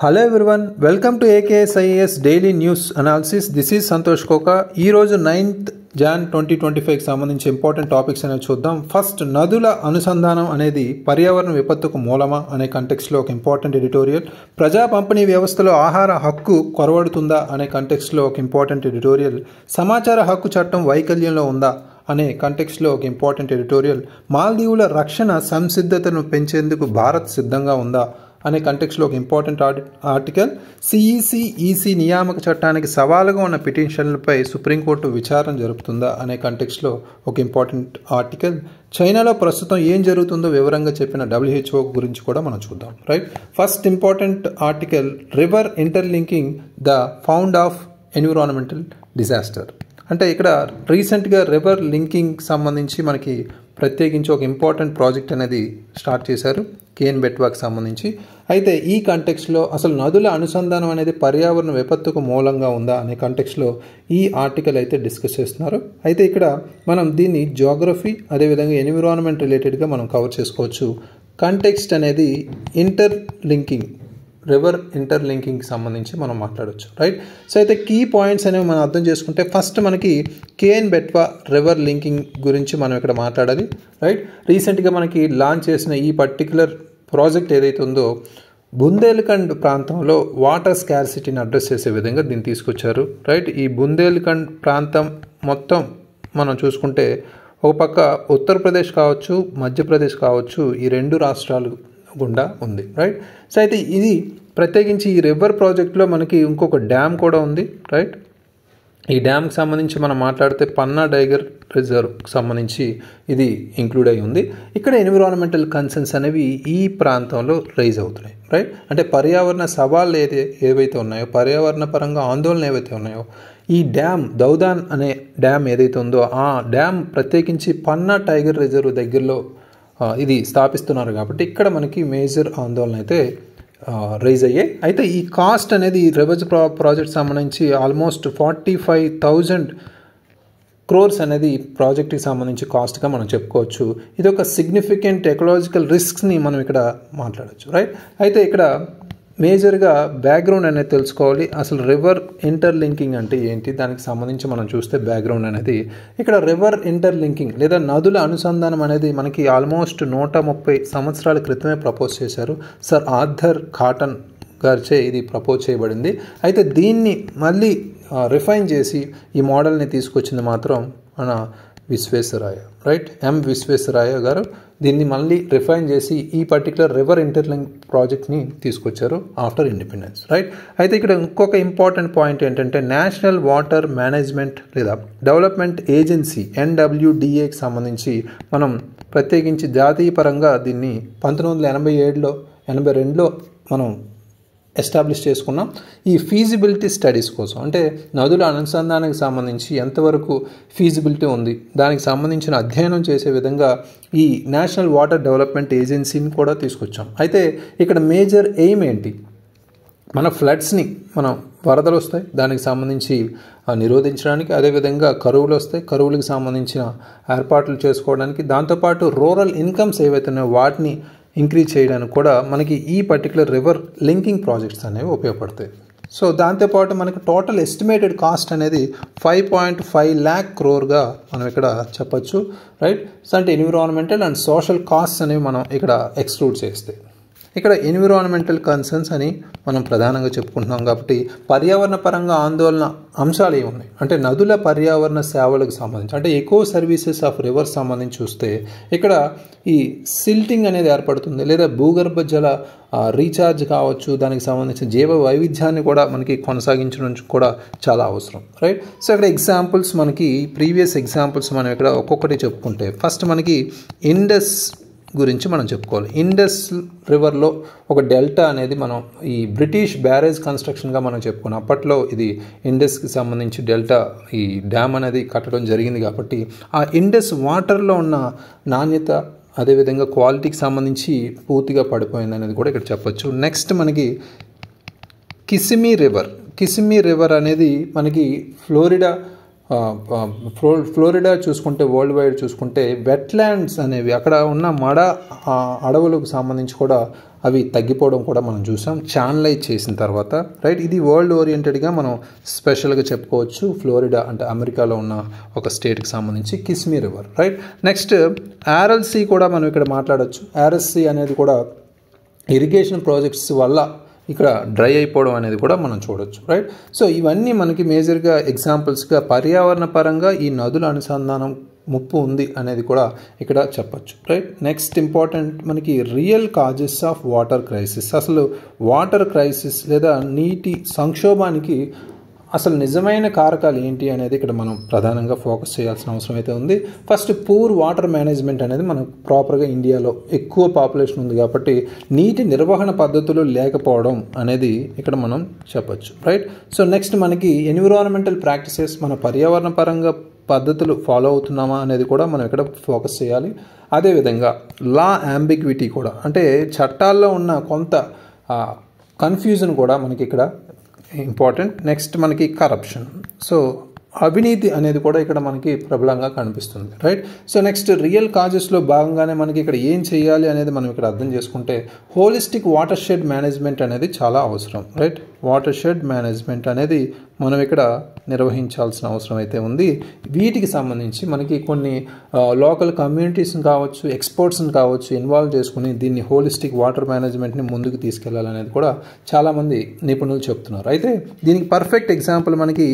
Hello everyone, welcome to AKSIAS daily news analysis. This is Santosh Koka. ఈరోజు 9th Jan 2025కి సంబంధించి important topics అనేవి చూద్దాం. First, నదుల అనుసంధానం అనేది పర్యావరణ విపత్తుకు మూలమా అనే కంటెక్స్లో ఒక ఇంపార్టెంట్ ఎడిటోరియల్. ప్రజా పంపిణీ వ్యవస్థలో ఆహార హక్కు కొరవడుతుందా అనే కంటెక్స్లో ఒక ఇంపార్టెంట్ ఎడిటోరియల్. సమాచార హక్కు చట్టం వైకల్యంలో ఉందా అనే కంటెక్స్లో ఒక ఇంపార్టెంట్ ఎడిటోరియల్. మాల్దీవుల రక్షణ సంసిద్ధతను పెంచేందుకు భారత్ సిద్ధంగా ఉందా అనే కంటెక్స్లో ఒక ఇంపార్టెంట్ ఆర్టికల్. ఈసీ నియామక చట్టానికి సవాలుగా ఉన్న పిటిషన్లపై సుప్రీంకోర్టు విచారణ జరుపుతుందా అనే కంటెక్స్లో ఒక ఇంపార్టెంట్ ఆర్టికల్. చైనాలో ప్రస్తుతం ఏం జరుగుతుందో వివరంగా చెప్పిన WHO గురించి కూడా మనం చూద్దాం. Right, first important article, river interlinking the fond of environmental disaster. అంటే ఇక్కడ రీసెంట్గా రివర్ లింకింగ్ సంబంధించి మనకి ప్రత్యేకించి ఒక ఇంపార్టెంట్ ప్రాజెక్ట్ అనేది స్టార్ట్ చేశారు KN బెట్వాకి సంబంధించి. అయితే ఈ కంటెక్స్లో అసలు నదుల అనుసంధానం అనేది పర్యావరణ విపత్తుకు మూలంగా ఉందా అనే కంటెక్స్లో ఈ ఆర్టికల్ అయితే డిస్కస్ చేస్తున్నారు. అయితే ఇక్కడ మనం దీన్ని జియోగ్రఫీ అదేవిధంగా ఎన్విరాన్మెంట్ రిలేటెడ్గా మనం కవర్ చేసుకోవచ్చు. కంటెక్స్ట్ అనేది ఇంటర్లింకింగ్, రివర్ ఇంటర్లింకింగ్కి సంబంధించి మనం మాట్లాడవచ్చు. రైట్, సో అయితే కీ పాయింట్స్ అనేవి మనం అర్థం చేసుకుంటే ఫస్ట్ మనకి KN బెట్వా రివర్ లింకింగ్ గురించి మనం ఇక్కడ మాట్లాడాలి. రైట్, రీసెంట్గా మనకి లాంచ్ చేసిన ఈ పర్టికులర్ ప్రాజెక్ట్ ఏదైతే ఉందో బుందేల్ఖండ్ ప్రాంతంలో వాటర్ స్కార్సిటీని అడ్రస్ చేసే విధంగా దీన్ని తీసుకొచ్చారు. రైట్, ఈ బుందేల్ఖండ్ ప్రాంతం మొత్తం మనం చూసుకుంటే ఒక పక్క ఉత్తరప్రదేశ్ కావచ్చు, మధ్యప్రదేశ్ కావచ్చు, ఈ రెండు రాష్ట్రాలు గుండా ఉంది. రైట్, సో అయితే ఇది ప్రత్యేకించి ఈ రివర్ ప్రాజెక్ట్లో మనకి ఇంకొక డ్యామ్ కూడా ఉంది. రైట్, ఈ డ్యామ్కి సంబంధించి మనం మాట్లాడితే పన్నా టైగర్ రిజర్వ్కి సంబంధించి ఇది ఇంక్లూడ్ అయి ఉంది. ఇక్కడ ఎన్విరాన్మెంటల్ కన్సర్న్స్ అనేవి ఈ ప్రాంతంలో రైజ్ అవుతున్నాయి. రైట్, అంటే పర్యావరణ సవాళ్ళు ఏవైతే ఉన్నాయో, పర్యావరణ పరంగా ఆందోళన ఏవైతే ఉన్నాయో, ఈ డ్యామ్ దౌదాన్ అనే డ్యామ్ ఏదైతే ఉందో ఆ డ్యామ్ ప్రత్యేకించి పన్నా టైగర్ రిజర్వ్ దగ్గరలో ఇది స్థాపిస్తున్నారు కాబట్టి ఇక్కడ మనకి మేజర్ ఆందోళన అయితే రైజ్ అయ్యాయి. అయితే ఈ కాస్ట్ అనేది ఈ రివర్ ప్రాజెక్ట్ సంబంధించి ఆల్మోస్ట్ 45,000 crores అనేది ఈ ప్రాజెక్ట్కి సంబంధించి కాస్ట్గా మనం చెప్పుకోవచ్చు. ఇది ఒక సిగ్నిఫికెంట్ ఎకలాజికల్ రిస్క్ని మనం ఇక్కడ మాట్లాడవచ్చు. రైట్, అయితే ఇక్కడ మేజర్గా బ్యాక్గ్రౌండ్ అనేది తెలుసుకోవాలి. అసలు రివర్ ఇంటర్లింకింగ్ అంటే ఏంటి, దానికి సంబంధించి మనం చూస్తే బ్యాక్గ్రౌండ్ అనేది ఇక్కడ రివర్ ఇంటర్లింకింగ్ లేదా నదుల అనుసంధానం అనేది మనకి ఆల్మోస్ట్ 130 సంవత్సరాల క్రితమే ప్రపోజ్ చేశారు. సర్ ఆర్థర్ కాటన్ గారిచే ఇది ప్రపోజ్ చేయబడింది. అయితే దీన్ని మళ్ళీ రిఫైన్ చేసి ఈ మోడల్ని తీసుకొచ్చింది మాత్రం మన విశ్వేశ్వరయ్య. రైట్, విశ్వేశ్వరయ్య గారు దీన్ని మళ్ళీ రిఫైన్ చేసి ఈ పర్టికులర్ రివర్ ఇంటర్లింక్ ప్రాజెక్ట్ని తీసుకొచ్చారు ఆఫ్టర్ ఇండిపెండెన్స్. రైట్, అయితే ఇక్కడ ఇంకొక ఇంపార్టెంట్ పాయింట్ ఏంటంటే నేషనల్ వాటర్ మేనేజ్మెంట్ లేదా డెవలప్మెంట్ ఏజెన్సీ NWDAకి సంబంధించి మనం ప్రత్యేకించి జాతీయ పరంగా దీన్ని 1982లో మనం ఎస్టాబ్లిష్ చేసుకున్నాం. ఈ ఫీజిబిలిటీ స్టడీస్ కోసం, అంటే నదుల అనుసంధానానికి సంబంధించి ఎంతవరకు ఫీజిబిలిటీ ఉంది దానికి సంబంధించిన అధ్యయనం చేసే విధంగా ఈ నేషనల్ వాటర్ డెవలప్మెంట్ ఏజెన్సీని కూడా తీసుకొచ్చాం. అయితే ఇక్కడ మేజర్ ఎయిమ్ ఏంటి, మన ఫ్లడ్స్ని మనం వరదలు వస్తాయి దానికి సంబంధించి నిరోధించడానికి, అదేవిధంగా కరువులు వస్తాయి కరువులకు సంబంధించిన ఏర్పాట్లు చేసుకోవడానికి, దాంతోపాటు రూరల్ ఇన్కమ్స్ ఏవైతే ఉన్నాయో వాటిని ఇంక్రీజ్ చేయడానికి కూడా మనకి ఈ పర్టికులర్ రివర్ లింకింగ్ ప్రాజెక్ట్స్ అనేవి ఉపయోగపడతాయి. సో దాంతోపాటు మనకి టోటల్ ఎస్టిమేటెడ్ కాస్ట్ అనేది 5.5 lakh crore మనం ఇక్కడ చెప్పచ్చు. రైట్, సో అంటే ఎన్విరాన్మెంటల్ అండ్ సోషల్ కాస్ట్స్ అనేవి మనం ఇక్కడ ఎక్స్క్లూడ్ చేస్తే ఇక్కడ ఎన్విరాన్మెంటల్ కన్సర్న్స్ అని మనం ప్రధానంగా చెప్పుకుంటున్నాం. కాబట్టి పర్యావరణ పరంగా ఆందోళన అంశాలు ఏమున్నాయి అంటే నదుల పర్యావరణ సేవలకు సంబంధించి, అంటే ఎకో సర్వీసెస్ ఆఫ్ రివర్స్ సంబంధించి చూస్తే ఇక్కడ ఈ సిల్టింగ్ అనేది ఏర్పడుతుంది, లేదా భూగర్భ జల రీఛార్జ్ కావచ్చు, దానికి సంబంధించిన జీవ వైవిధ్యాన్ని కూడా మనకి కొనసాగించడం కూడా చాలా అవసరం. రైట్, సో ఇక్కడ ఎగ్జాంపుల్స్ మనకి ప్రీవియస్ ఎగ్జాంపుల్స్ మనం ఇక్కడ ఒక్కొక్కటి చెప్పుకుంటే ఫస్ట్ మనకి ఇండస్ గురించి మనం చెప్పుకోవాలి. ఇండస్ రివర్లో ఒక డెల్టా అనేది మనం ఈ బ్రిటిష్ బ్యారేజ్ కన్స్ట్రక్షన్గా మనం చెప్పుకున్నాం. అప్పట్లో ఇది ఇండస్కి సంబంధించి డెల్టా ఈ డ్యామ్ అనేది కట్టడం జరిగింది కాబట్టి ఆ ఇండస్ వాటర్లో ఉన్న నాణ్యత అదేవిధంగా క్వాలిటీకి సంబంధించి పూర్తిగా పడిపోయింది అనేది కూడా ఇక్కడ చెప్పొచ్చు. నెక్స్ట్ మనకి కిసిమి రివర్ అనేది మనకి ఫ్లోరిడా చూసుకుంటే వరల్డ్ వైడ్ చూసుకుంటే వెట్లాండ్స్ అనేవి అక్కడ ఉన్న అడవులకు సంబంధించి కూడా అవి తగ్గిపోవడం కూడా మనం చూసాం ఛానలైజ్ చేసిన తర్వాత, రైట్. ఇది వరల్డ్ ఓరియంటెడ్గా మనం స్పెషల్గా చెప్పుకోవచ్చు. ఫ్లోరిడా అంటే అమెరికాలో ఉన్న ఒక స్టేట్కి సంబంధించి కిస్మీ river, right. Next Aral sea కూడా మనం ఇక్కడ మాట్లాడవచ్చు. ఆరల్ సీ అనేది కూడా ఇరిగేషన్ ప్రాజెక్ట్స్ వల్ల ఇక్కడ డ్రై అయిపోవడం అనేది కూడా మనం చూడొచ్చు, రైట్. సో ఇవన్నీ మనకి మేజర్గా ఎగ్జాంపుల్స్గా పర్యావరణ పరంగా ఈ నదుల అనుసంధానం ముప్పు ఉంది అనేది కూడా ఇక్కడ చెప్పచ్చు, రైట్. నెక్స్ట్ ఇంపార్టెంట్ మనకి real causes of water crisis. అసలు వాటర్ క్రైసిస్ లేదా నీటి సంక్షోభానికి అసలు నిజమైన కారకాలు ఏంటి అనేది ఇక్కడ మనం ప్రధానంగా ఫోకస్ చేయాల్సిన అవసరం అయితే ఉంది. ఫస్ట్ పూర్ వాటర్ మేనేజ్మెంట్ అనేది మనం ప్రాపర్గా ఇండియాలో ఎక్కువ పాపులేషన్ ఉంది కాబట్టి నీటి నిర్వహణ పద్ధతులు లేకపోవడం అనేది ఇక్కడ మనం చెప్పచ్చు, రైట్. సో నెక్స్ట్ మనకి ఎన్విరాన్మెంటల్ ప్రాక్టీసెస్, మన పర్యావరణ పరంగా పద్ధతులు ఫాలో అవుతున్నామా అనేది కూడా మనం ఇక్కడ ఫోకస్ చేయాలి. అదేవిధంగా లా అంబిగ్విటీ కూడా, అంటే చట్టాల్లో ఉన్న కొంత కన్ఫ్యూజన్ కూడా మనకి ఇక్కడ ఇంపార్టెంట్. నెక్స్ట్ మనకి కరప్షన్, సో అవినీతి అనేది కూడా ఇక్కడ మనకి ప్రబలంగా కనిపిస్తుంది, రైట్. సో నెక్స్ట్ రియల్ కాజెస్లో భాగంగానే మనకి ఇక్కడ ఏం చేయాలి అనేది మనం ఇక్కడ అర్థం చేసుకుంటే హోలిస్టిక్ వాటర్ షెడ్ మేనేజ్మెంట్ అనేది చాలా అవసరం, రైట్. వాటర్ షెడ్ మేనేజ్మెంట్ అనేది మనం ఇక్కడ నిర్వహించాల్సిన అవసరం అయితే ఉంది. వీటికి సంబంధించి మనకి కొన్ని లోకల్ కమ్యూనిటీస్ని కావచ్చు, ఎక్స్పర్ట్స్ని కావచ్చు ఇన్వాల్వ్ చేసుకుని దీన్ని హోలిస్టిక్ వాటర్ మేనేజ్మెంట్ని ముందుకు తీసుకెళ్లాలనేది కూడా చాలామంది నిపుణులు చెప్తున్నారు. అయితే దీనికి పర్ఫెక్ట్ ఎగ్జాంపుల్ మనకి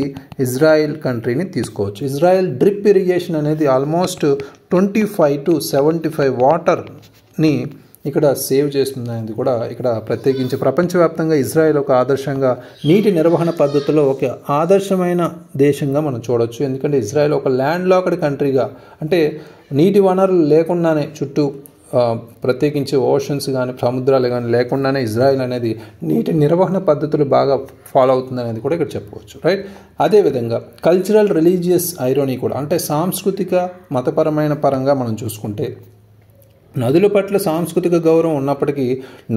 ఇజ్రాయెల్ కంట్రీని తీసుకోవచ్చు. ఇజ్రాయెల్ డ్రిప్ ఇరిగేషన్ అనేది ఆల్మోస్ట్ 25 to 75 వాటర్ని ఇక్కడ సేవ్ చేస్తుంది అనేది కూడా ఇక్కడ ప్రత్యేకించి ప్రపంచవ్యాప్తంగా ఇజ్రాయెల్ ఒక ఆదర్శంగా నీటి నిర్వహణ పద్ధతిలో ఒక ఆదర్శమైన దేశంగా మనం చూడవచ్చు. ఎందుకంటే ఇజ్రాయెల్ ఒక ల్యాండ్ లాక్డ్ కంట్రీగా, అంటే నీటి వనరులు లేకుండానే చుట్టూ ప్రత్యేకించి ఓషన్స్ కానీ సముద్రాలు కానీ లేకుండానే ఇజ్రాయెల్ అనేది నీటి నిర్వహణ పద్ధతులు బాగా ఫాలో అవుతుంది అనేది కూడా ఇక్కడ చెప్పుకోవచ్చు, రైట్. అదేవిధంగా కల్చరల్ రిలీజియస్ ఐరోనీ కూడా, అంటే సాంస్కృతిక మతపరమైన పరంగా మనం చూసుకుంటే నదుల పట్ల సాంస్కృతిక గౌరవం ఉన్నప్పటికీ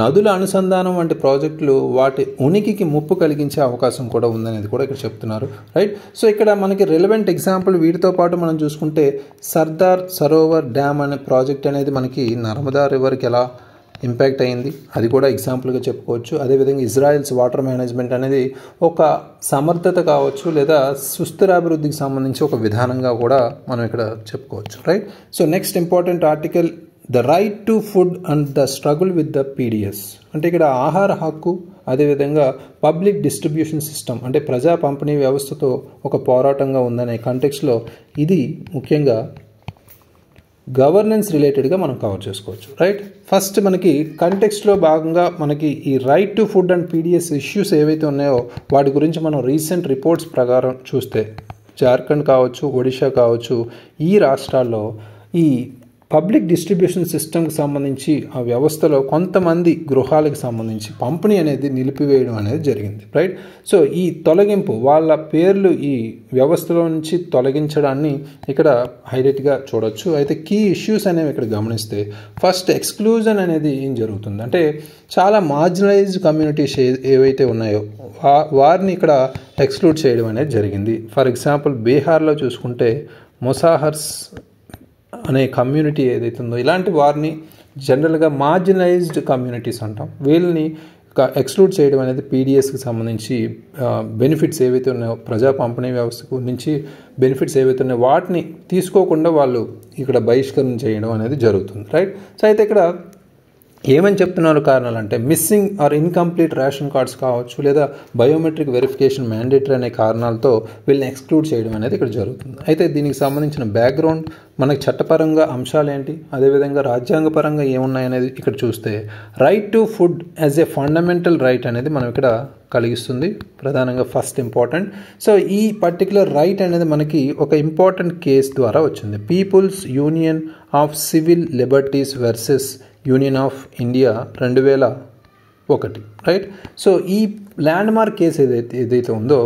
నదుల అనుసంధానం వంటి ప్రాజెక్టులు వాటి ఉనికికి ముప్పు కలిగించే అవకాశం కూడా ఉందనేది కూడా ఇక్కడ చెప్తున్నారు, రైట్. సో ఇక్కడ మనకి రిలవెంట్ ఎగ్జాంపుల్ వీటితో పాటు మనం చూసుకుంటే సర్దార్ సరోవర్ డ్యామ్ అనే ప్రాజెక్ట్ అనేది మనకి నర్మదా రివర్కి ఎలా ఇంపాక్ట్ అయింది అది కూడా ఎగ్జాంపుల్గా చెప్పుకోవచ్చు. అదేవిధంగా ఇజ్రాయెల్స్ వాటర్ మేనేజ్మెంట్ అనేది ఒక సమర్థత కావచ్చు లేదా సుస్థిరాభివృద్ధికి సంబంధించి ఒక విధానంగా కూడా మనం ఇక్కడ చెప్పుకోవచ్చు, right. So next important article the right to food and the struggle with the PDS, అంటే ఇక్కడ ఆహార హక్కు అదేవిధంగా పబ్లిక్ డిస్ట్రిబ్యూషన్ సిస్టమ్ అంటే ప్రజా పంపిణీ వ్యవస్థతో ఒక పోరాటంగా ఉందనే కాంటెక్స్లో ఇది ముఖ్యంగా గవర్నెన్స్ రిలేటెడ్గా మనం కవర్ చేసుకోవచ్చు, రైట్. ఫస్ట్ మనకి కంటెక్స్ట్లో భాగంగా మనకి ఈ right to food and PDS issues ఏవైతే ఉన్నాయో వాటి గురించి మనం రీసెంట్ రిపోర్ట్స్ ప్రకారం చూస్తే జార్ఖండ్ కావచ్చు, ఒడిషా కావచ్చు, ఈ రాష్ట్రాల్లో ఈ పబ్లిక్ డిస్ట్రిబ్యూషన్ సిస్టమ్కి సంబంధించి ఆ వ్యవస్థలో కొంతమంది గృహాలకు సంబంధించి పంపిణీ అనేది నిలిపివేయడం అనేది జరిగింది, రైట్. సో ఈ తొలగింపు వాళ్ళ పేర్లు ఈ వ్యవస్థలో నుంచి తొలగించడాన్ని ఇక్కడ హైలైట్గా చూడొచ్చు. అయితే కీ ఇష్యూస్ అనేవి ఇక్కడ గమనిస్తే ఫస్ట్ ఎక్స్క్లూజన్ అనేది ఏం జరుగుతుంది అంటే చాలా మార్జినలైజ్డ్ కమ్యూనిటీస్ ఏవైతే ఉన్నాయో వారిని ఇక్కడ ఎక్స్క్లూడ్ చేయడం అనేది జరిగింది. ఫర్ ఎగ్జాంపుల్ బీహార్లో చూసుకుంటే మొసాహర్స్ అనే కమ్యూనిటీ ఏదైతే ఉందో ఇలాంటి వారిని జనరల్గా మార్జినలైజ్డ్ కమ్యూనిటీస్ అంటాం. వీళ్ళని ఎక్స్క్లూడ్ చేయడం అనేది పీడిఎస్కి సంబంధించి బెనిఫిట్స్ ఏవైతే ఉన్నాయో ప్రజా పంపిణీ వ్యవస్థకు నుంచి బెనిఫిట్స్ ఏవైతే ఉన్నాయో వాటిని తీసుకోకుండా వాళ్ళు ఇక్కడ బహిష్కరణ చేయడం అనేది జరుగుతుంది, రైట్. సో అయితే ఇక్కడ ఏమని చెప్తున్నారు కారణాలు అంటే missing are incomplete ration cards కావచ్చు లేదా బయోమెట్రిక్ వెరిఫికేషన్ మ్యాండేటరీ అనే కారణాలతో వీళ్ళని ఎక్స్క్లూడ్ చేయడం అనేది ఇక్కడ జరుగుతుంది. అయితే దీనికి సంబంధించిన బ్యాక్గ్రౌండ్ మనకి చట్టపరంగా అంశాలు ఏంటి అదేవిధంగా రాజ్యాంగపరంగా ఏమున్నాయనేది ఇక్కడ చూస్తే right to food as a fundamental right అనేది మనం ఇక్కడ కలిగిస్తుంది ప్రధానంగా ఫస్ట్ ఇంపార్టెంట్. సో ఈ పర్టికులర్ రైట్ అనేది మనకి ఒక ఇంపార్టెంట్ కేస్ ద్వారా వచ్చింది. People's union of civil liberties versus union of India 2001, right. So ఈ ల్యాండ్ మార్క్ కేసు ఏదైతే ఉందో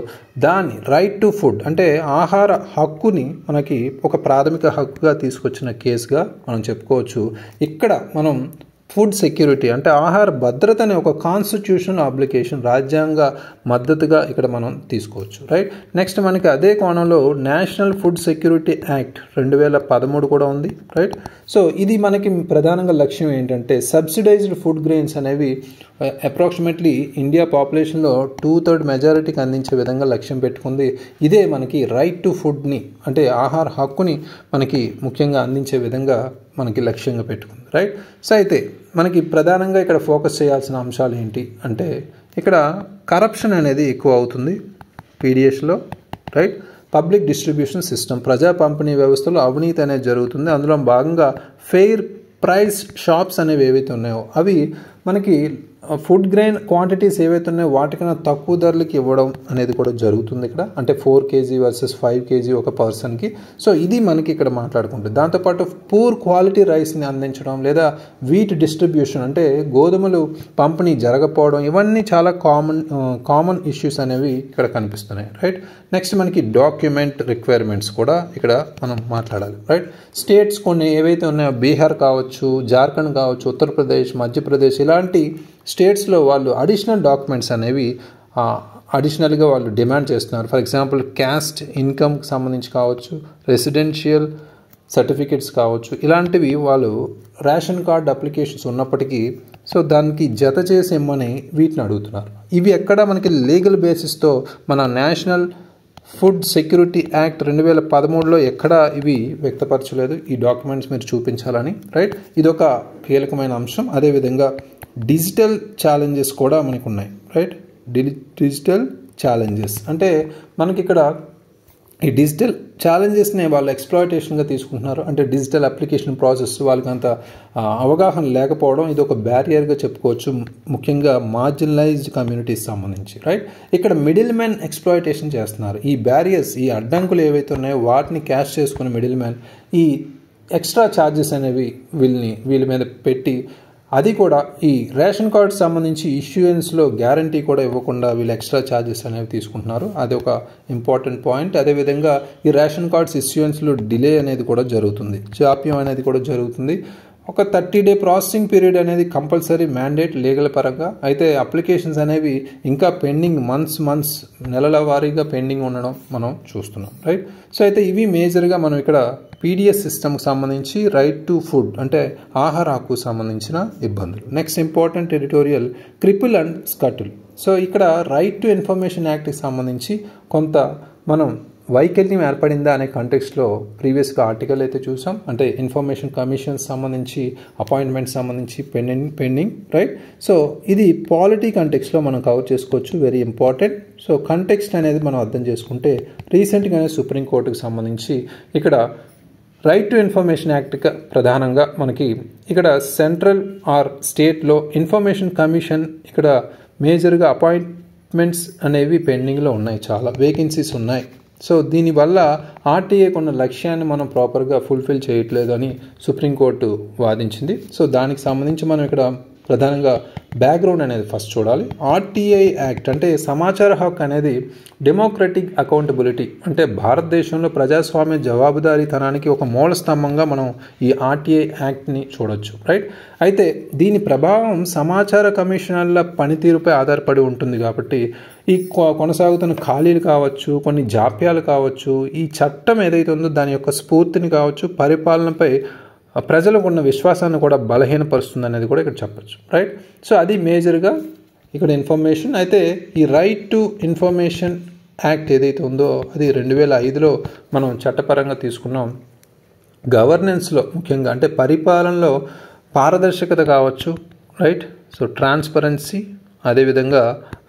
దాన్ని రైట్ టు ఫుడ్ అంటే ఆహార హక్కుని మనకి ఒక ప్రాథమిక హక్కుగా తీసుకొచ్చిన కేసుగా మనం చెప్పుకోవచ్చు. ఇక్కడ మనం ఫుడ్ సెక్యూరిటీ అంటే ఆహార భద్రత అనే ఒక కాన్స్టిట్యూషనల్ అప్లికేషన్, రాజ్యాంగ మద్దతుగా ఇక్కడ మనం తీసుకోవచ్చు, రైట్. నెక్స్ట్ మనకి అదే కోణంలో నేషనల్ ఫుడ్ సెక్యూరిటీ యాక్ట్ 2013 కూడా ఉంది, రైట్. సో ఇది మనకి ప్రధానంగా లక్ష్యం ఏంటంటే సబ్సిడైజ్డ్ ఫుడ్ గ్రెయిన్స్ అనేవి అప్రాక్సిమేట్లీ ఇండియా పాపులేషన్లో 2/3 మెజారిటీకి అందించే విధంగా లక్ష్యం పెట్టుకుంది. ఇదే మనకి రైట్ టు ఫుడ్ని అంటే ఆహార హక్కుని మనకి ముఖ్యంగా అందించే విధంగా మనకి లక్ష్యంగా పెట్టుకుంది, రైట్. సో అయితే మనకి ప్రధానంగా ఇక్కడ ఫోకస్ చేయాల్సిన అంశాలు ఏంటి అంటే ఇక్కడ కరప్షన్ అనేది ఎక్కువ అవుతుంది పీడిఎస్లో, రైట్. పబ్లిక్ డిస్ట్రిబ్యూషన్ సిస్టమ్, ప్రజా పంపిణీ వ్యవస్థలో అవినీతి అనేది జరుగుతుంది. అందులో భాగంగా ఫెయిర్ ప్రైస్ షాప్స్ అనేవి ఏవైతే ఉన్నాయో అవి మనకి ఫుడ్ గ్రెయిన్ క్వాంటిటీస్ ఏవైతే ఉన్నాయో వాటికన్నా తక్కువ ధరలకి ఇవ్వడం అనేది కూడా జరుగుతుంది ఇక్కడ, అంటే 4 kg వర్సెస్ 5 kg ఒక పర్సన్కి. సో ఇది మనకి ఇక్కడ మాట్లాడుకుంటుంది. దాంతోపాటు పూర్ క్వాలిటీ రైస్ని అందించడం లేదా వీట్ డిస్ట్రిబ్యూషన్ అంటే గోధుమలు పంపిణీ జరగకపోవడం, ఇవన్నీ చాలా కామన్ ఇష్యూస్ అనేవి ఇక్కడ కనిపిస్తున్నాయి, రైట్. నెక్స్ట్ మనకి డాక్యుమెంట్ రిక్వైర్మెంట్స్ కూడా ఇక్కడ మనం మాట్లాడాలి, రైట్. స్టేట్స్ కొన్ని ఏవైతే ఉన్నాయో బీహార్ కావచ్చు, జార్ఖండ్ కావచ్చు, ఉత్తరప్రదేశ్, మధ్యప్రదేశ్ ఇలాంటి స్టేట్స్లో వాళ్ళు అడిషనల్ డాక్యుమెంట్స్ అనేవి అడిషనల్గా వాళ్ళు డిమాండ్ చేస్తున్నారు. ఫర్ ఎగ్జాంపుల్ క్యాస్ట్ ఇన్కమ్కి సంబంధించి కావచ్చు, రెసిడెన్షియల్ సర్టిఫికేట్స్ కావచ్చు, ఇలాంటివి వాళ్ళు రేషన్ కార్డ్ అప్లికేషన్స్ ఉన్నప్పటికీ సో దానికి జత చేసి ఇమ్మని వీటిని అడుగుతున్నారు. ఇవి ఎక్కడ మనకి లీగల్ బేసిస్తో మన నేషనల్ ఫుడ్ సెక్యూరిటీ యాక్ట్ 2013లో ఎక్కడా ఇవి వ్యక్తపరచలేదు. ఈ డాక్యుమెంట్స్ మీరు చూపించాలని, రైట్. ఇదొక కీలకమైన అంశం. అదేవిధంగా డిజిటల్ ఛాలెంజెస్ కూడా మనకు ఉన్నాయి, రైట్. డిజిటల్ ఛాలెంజెస్ అంటే మనకి ఇక్కడ ఈ డిజిటల్ ఛాలెంజెస్ని వాళ్ళు ఎక్స్ప్లాయిటేషన్గా తీసుకుంటున్నారు. అంటే డిజిటల్ అప్లికేషన్ ప్రాసెస్ వాళ్ళకి అంత అవగాహన లేకపోవడం ఇది ఒక బ్యారియర్గా చెప్పుకోవచ్చు, ముఖ్యంగా మార్జినలైజ్డ్ కమ్యూనిటీస్ సంబంధించి, రైట్. ఇక్కడ మిడిల్ మ్యాన్ ఎక్స్ప్లాయిటేషన్ చేస్తున్నారు. ఈ బ్యారియర్స్, ఈ అడ్డంకులు ఏవైతే ఉన్నాయో వాటిని క్యాష్ చేసుకుని మిడిల్ మ్యాన్ ఈ ఎక్స్ట్రా ఛార్జెస్ అనేవి వీళ్ళ మీద పెట్టి అది కూడా ఈ రేషన్ కార్డ్స్ సంబంధించి ఇష్యూయన్స్లో గ్యారంటీ కూడా ఇవ్వకుండా వీళ్ళు ఎక్స్ట్రా ఛార్జెస్ అనేవి తీసుకుంటున్నారు. అది ఒక ఇంపార్టెంట్ పాయింట్. అదేవిధంగా ఈ రేషన్ కార్డ్స్ ఇష్యూయన్స్లో డిలే అనేది కూడా జరుగుతుంది, జాప్యం అనేది కూడా జరుగుతుంది. ఒక 30 day ప్రాసెసింగ్ పీరియడ్ అనేది కంపల్సరీ మ్యాండేట్ లీగల్ పరంగా. అయితే అప్లికేషన్స్ అనేవి ఇంకా పెండింగ్ మంత్స్ నెలల వారీగా పెండింగ్ ఉండడం మనం చూస్తున్నాం, రైట్. సో అయితే ఇవి మేజర్గా మనం ఇక్కడ పీడిఎస్ సిస్టమ్కి సంబంధించి రైట్ టు ఫుడ్ అంటే ఆహార హక్కు సంబంధించిన ఇబ్బందులు. Next important editorial cripple and scuttle. So ఇక్కడ రైట్ టు ఇన్ఫర్మేషన్ యాక్ట్కి సంబంధించి కొంత మనం వైకల్యం ఏర్పడిందా అనే కాంటెక్స్ట్లో ప్రీవియస్గా ఆర్టికల్ అయితే చూసాం. అంటే ఇన్ఫర్మేషన్ కమిషన్స్ సంబంధించి అపాయింట్మెంట్స్ సంబంధించి పెండింగ్, రైట్. సో ఇది పాలిటీ కాంటెక్స్ట్లో మనం కవర్ చేసుకోవచ్చు, వెరీ ఇంపార్టెంట్. సో కాంటెక్స్ట్ అనేది మనం అర్థం చేసుకుంటే రీసెంట్గానే సుప్రీంకోర్టుకు సంబంధించి ఇక్కడ రైట్ టు ఇన్ఫర్మేషన్ యాక్ట్ ప్రధానంగా మనకి ఇక్కడ సెంట్రల్ ఆర్ స్టేట్లో ఇన్ఫర్మేషన్ కమిషన్ ఇక్కడ మేజర్గా అపాయింట్మెంట్స్ అనేవి పెండింగ్లో ఉన్నాయి, చాలా వేకెన్సీస్ ఉన్నాయి. సో దీనివల్ల ఆర్టీఏకి ఉన్న లక్ష్యాన్ని మనం ప్రాపర్గా ఫుల్ఫిల్ చేయట్లేదని సుప్రీంకోర్టు వాదించింది. సో దానికి సంబంధించి మనం ఇక్కడ ప్రధానంగా బ్యాక్గ్రౌండ్ అనేది ఫస్ట్ చూడాలి. ఆర్టీఐ యాక్ట్ అంటే సమాచార హక్కు అనేది డెమోక్రటిక్ అకౌంటబిలిటీ అంటే భారతదేశంలో ప్రజాస్వామ్య జవాబుదారీతనానికి ఒక మూల స్తంభంగా మనం ఈ ఆర్టీఐ యాక్ట్ని చూడొచ్చు, రైట్. అయితే దీని ప్రభావం సమాచార కమిషనర్ల పనితీరుపై ఆధారపడి ఉంటుంది కాబట్టి ఈ కొనసాగుతున్న ఖాళీలు కావచ్చు, కొన్ని జాప్యాలు కావచ్చు, ఈ చట్టం ఏదైతే ఉందో దాని యొక్క స్ఫూర్తిని కావచ్చు, పరిపాలనపై ప్రజలకు ఉన్న విశ్వాసాన్ని కూడా బలహీనపరుస్తుంది అనేది కూడా ఇక్కడ చెప్పచ్చు, రైట్. సో అది మేజర్గా ఇక్కడ ఇన్ఫర్మేషన్. అయితే ఈ రైట్ టు ఇన్ఫర్మేషన్ యాక్ట్ ఏదైతే ఉందో అది 2005లో మనం చట్టపరంగా తీసుకున్నాం. గవర్నెన్స్లో ముఖ్యంగా అంటే పరిపాలనలో పారదర్శకత కావచ్చు, రైట్. సో ట్రాన్స్పరెన్సీ, అదేవిధంగా